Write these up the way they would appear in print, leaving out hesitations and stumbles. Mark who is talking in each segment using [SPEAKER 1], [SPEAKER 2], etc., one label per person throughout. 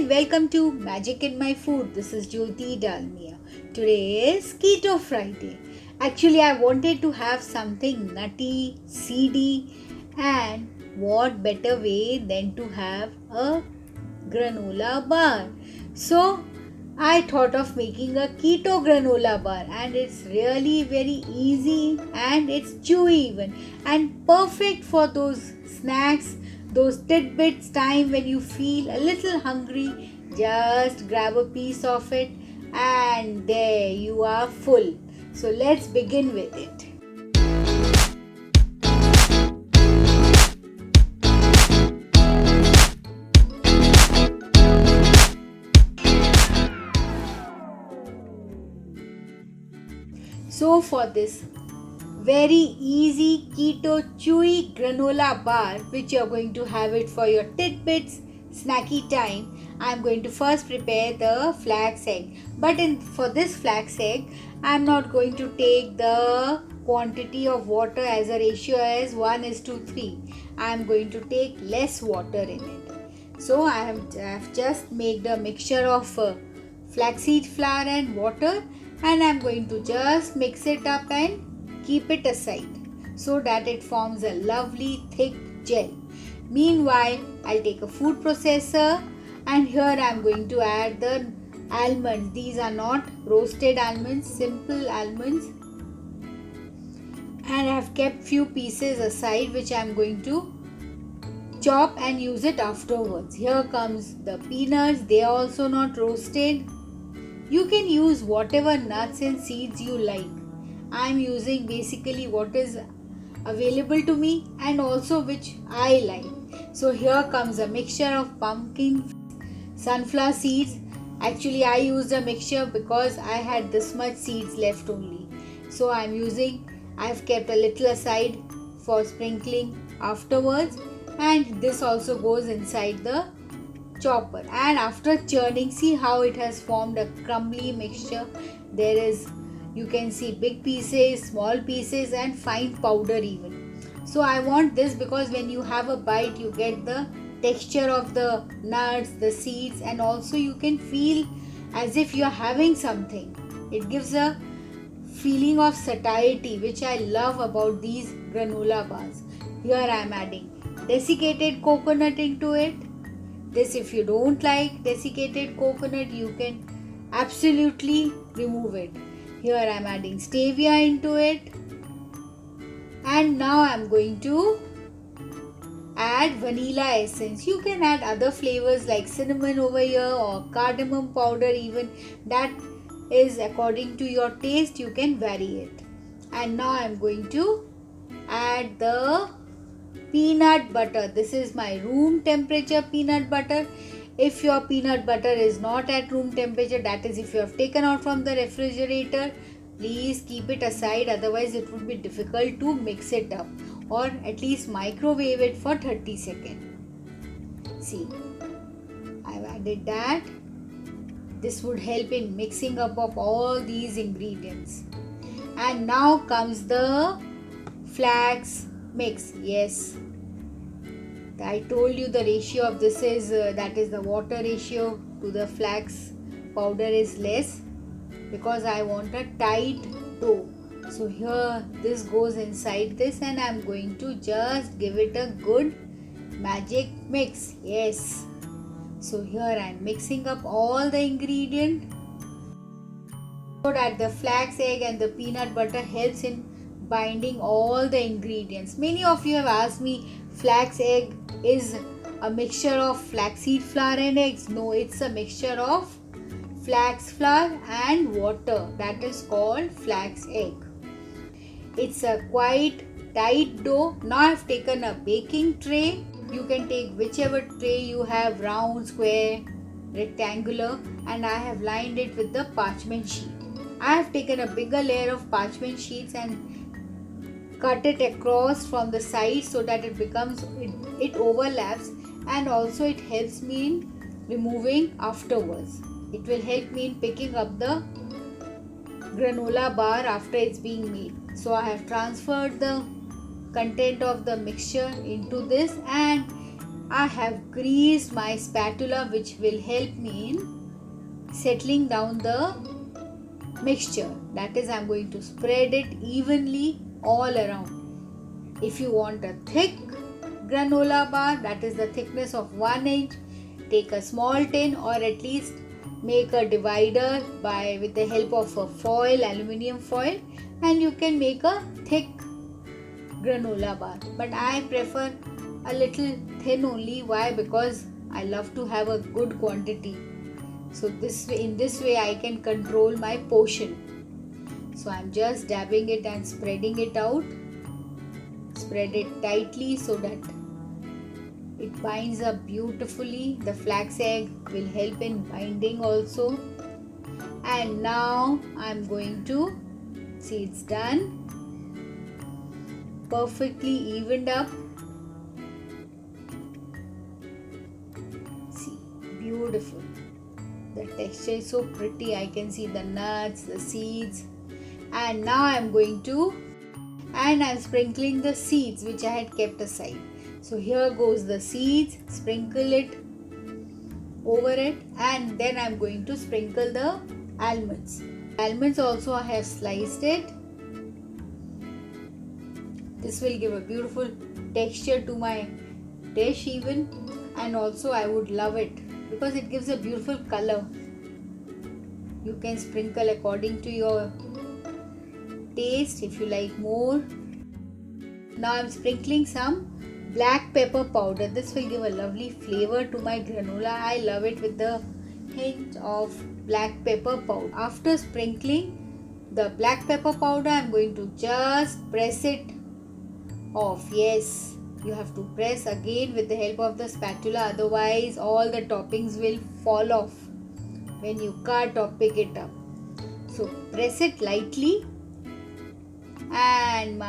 [SPEAKER 1] and welcome to Magic in My Food. This is Jyoti Dalmia. Today is Keto Friday. Actually, I wanted to have something nutty, seedy, and what better way than to have a granola bar. So, I thought of making a keto granola bar, and it's really very easy and it's chewy even and perfect for those snacks, those tidbits time when you feel a little hungry. Just grab a piece of it and there you are full. So let's begin with it. So for this very easy keto chewy granola bar, which you're going to have it for your tidbits snacky time, I'm going to first prepare the flax egg. But for this flax egg, I'm not going to take the quantity of water as a ratio as 1:3. I'm going to take less water in it. So I have just made a mixture of flaxseed flour and water, and I'm going to just mix it up and keep it aside so that it forms a lovely thick gel. Meanwhile, I'll take a food processor and here I'm going to add the almonds. These are not roasted almonds, simple almonds. And I have kept few pieces aside which I'm going to chop and use it afterwards. Here comes the peanuts. They are also not roasted. You can use whatever nuts and seeds you like. I'm using basically what is available to me and also which I like. So here comes a mixture of pumpkin, sunflower seeds. Actually I used a mixture because I had this much seeds left only. So I've kept a little aside for sprinkling afterwards, and this also goes inside the chopper. And after churning, see how it has formed a crumbly mixture. You can see big pieces, small pieces and fine powder even. So I want this because when you have a bite you get the texture of the nuts, the seeds, and also you can feel as if you are having something. It gives a feeling of satiety which I love about these granola bars. Here I am adding desiccated coconut into it. This, if you don't like desiccated coconut, you can absolutely remove it. Here I am adding stevia into it. And now I am going to add vanilla essence. You can add other flavors like cinnamon over here or cardamom powder even. That is according to your taste, you can vary it. And now I am going to add the peanut butter. This is my room temperature peanut butter. If your peanut butter is not at room temperature, that is if you have taken out from the refrigerator, please keep it aside, otherwise it would be difficult to mix it up, or at least microwave it for 30 seconds. See, I've added that. This would help in mixing up of all these ingredients. And now comes the flax mix. Yes, I told you the ratio of this is that is the water ratio to the flax powder is less because I want a tight dough. So here this goes inside this and I'm going to just give it a good magic mix. Yes. So here I am mixing up all the ingredients so that the flax egg and the peanut butter helps in binding all the ingredients. Many of you have asked me, flax egg is a mixture of flaxseed flour and eggs. No, it's a mixture of flax flour and water. That is called flax egg. It's a quite tight dough. Now I've taken a baking tray. You can take whichever tray you have, round, square, rectangular, and I have lined it with the parchment sheet. I have taken a bigger layer of parchment sheets and cut it across from the side so that it overlaps, and also it helps me in removing afterwards. It will help me in picking up the granola bar after it's being made. So I have transferred the content of the mixture into this and I have greased my spatula, which will help me in settling down the mixture. That is, I'm going to spread it evenly all around. If you want a thick granola bar, that is the thickness of 1 inch, take a small tin or at least make a divider with the help of a foil, aluminium foil, and you can make a thick granola bar. But I prefer a little thin only. Why? Because I love to have a good quantity. So in this way I can control my portion. So I'm just dabbing it and spreading it out. Spread it tightly so that it binds up beautifully. The flax egg will help in binding also. And now I'm going to see it's done. Perfectly evened up. See, beautiful. The texture is so pretty. I can see the nuts, the seeds. And now I'm sprinkling the seeds which I had kept aside. So here goes the seeds. Sprinkle it over it, and then I'm going to sprinkle the almonds. Almonds also I have sliced it. This will give a beautiful texture to my dish even, and also I would love it because it gives a beautiful color. You can sprinkle according to your taste if you like more. Now I'm sprinkling some black pepper powder. This will give a lovely flavor to my granola. I love it with the hint of black pepper powder. After sprinkling the black pepper powder, I'm going to just press it off. Yes, you have to press again with the help of the spatula, otherwise all the toppings will fall off when you cut or pick it up. So press it lightly, and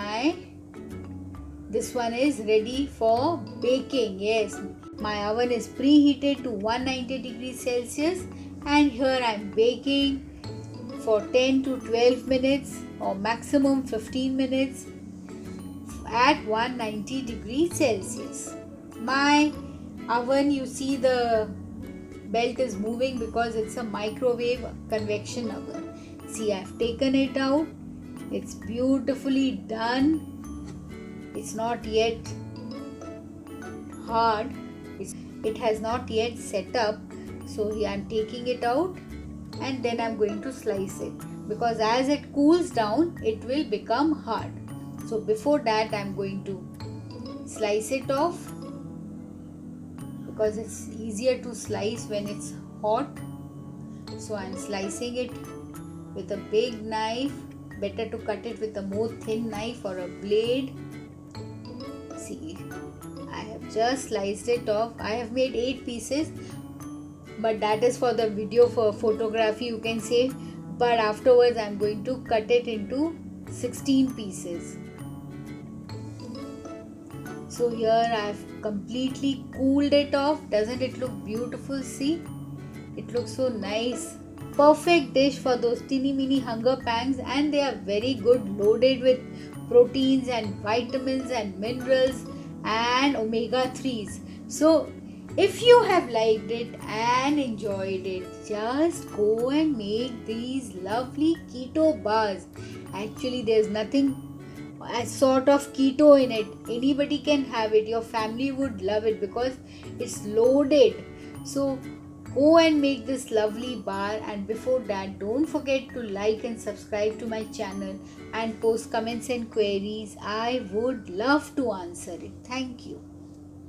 [SPEAKER 1] this one is ready for baking. Yes, my oven is preheated to 190 degrees Celsius, and here I am baking for 10 to 12 minutes or maximum 15 minutes at 190 degrees Celsius. My oven, you see the belt is moving because it's a microwave convection oven. See, I've taken it out. It's beautifully done. It's not yet hard. It has not yet set up. So here I'm taking it out, and then I'm going to slice it, because as it cools down it will become hard. So before that I'm going to slice it off, because it's easier to slice when it's hot. So I'm slicing it with a big knife. Better to cut it with a more thin knife or a blade. See, I have just sliced it off. I have made 8 pieces, but that is for the video, for photography you can say. But afterwards I'm going to cut it into 16 pieces. So here I have completely cooled it off. Doesn't it look beautiful? See, it looks so nice. Perfect dish for those teeny mini hunger pangs, and they are very good, loaded with proteins and vitamins and minerals and omega 3s. So if you have liked it and enjoyed it, just go and make these lovely keto bars. Actually, there's nothing as sort of keto in it. Anybody can have it. Your family would love it because it's loaded. So go and make this lovely bar, and before that don't forget to like and subscribe to my channel and post comments and queries. I would love to answer it. Thank you.